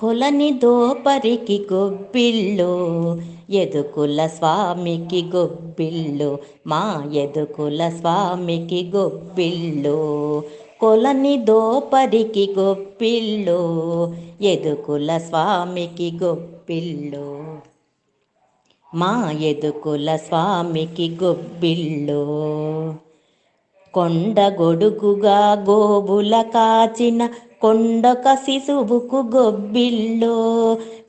కొలని దోపరికి గొబ్బిళ్ళు, యదుకుల స్వామికి గొబ్బిళ్ళు, మా యదుకుల స్వామికి గొబ్బిళ్ళు. కొలని దోపరికి గొబ్బిళ్ళు, యదుకుల స్వామికి గొబ్బిళ్ళు, మా యదుకుల స్వామికి గొబ్బిళ్ళు. కొండ గొడుగుగా గోవుల కాచిన కొండొక శిశువుకు గొబ్బిల్లో,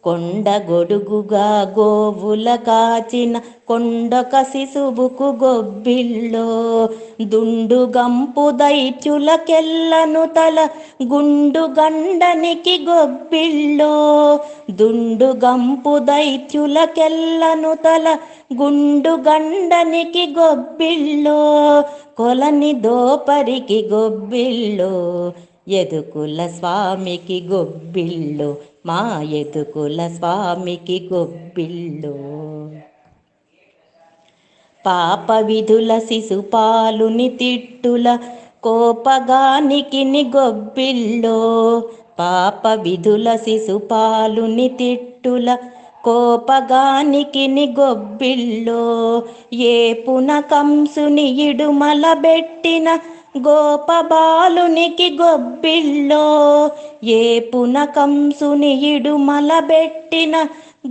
కొండ గొడుగుగా గోవుల కాచిన కొండొక శిశువుకు గొబ్బిల్లో. దుండు గంపు దైత్యులకెల్లను తల గుండు గండనికి గొబ్బిల్లో, దుండు గంపు దైత్యులకెల్లను తల గుండు గండనికి గొబ్బిల్లో. కొలని దోపరికి గొబ్బిళ్ళు, యదుకుల స్వామికి గొబ్బిళ్ళు, మా యదుకుల స్వామికి గొబ్బిళ్ళు. పాప విధుల శిశుపాలుని తిట్టుల కోపగానికి గొబ్బిల్లో, పాప విధుల శిశుపాలుని తిట్టుల కోపగానికి గొబ్బిల్లో. ఏపున కంసుని ఇడుమల బెట్టిన గోపబాలునికి గొబ్బిల్లో, ఏపున కంసుని ఇడుమల బెట్టిన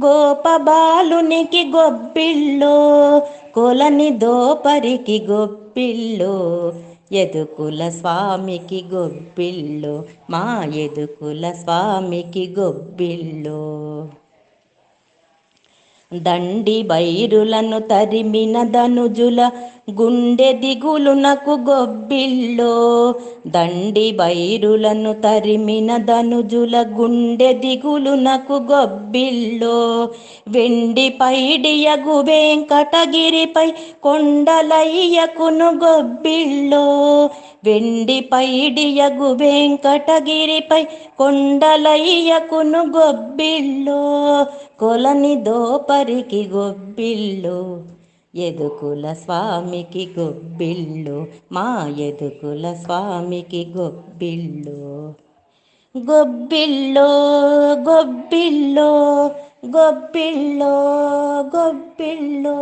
గోపబాలునికి గొబ్బిల్లో. కొలని దోపరికి గొబ్బిళ్ళు, యదుకుల స్వామికి గొబ్బిళ్ళు, మా యదుకుల స్వామికి గొబ్బిళ్ళు. దండి బైరులను తరిమిన ధనుజుల గుండె దిగులునకు గొబ్బిల్లో, దండి బైరులను తరిమిన ధనుజుల గుండె దిగులునకు గొబ్బిల్లో. వెండి పైడియగు వెంకటగిరిపై కొండలయ్యకును గొబ్బిల్లో, వెండి పైడియగు వెంకటగిరిపై కొండలయ్యకును గొబ్బిల్లో. కొలని దోపరికి గొబ్బిళ్ళు, యదుకుల స్వామికి గొబ్బిళ్ళు, మా యదుకుల స్వామికి గొబ్బిళ్ళు. గొబ్బిల్లో గొబ్బిల్లో గొబ్బిల్లో గొబ్బిల్లో.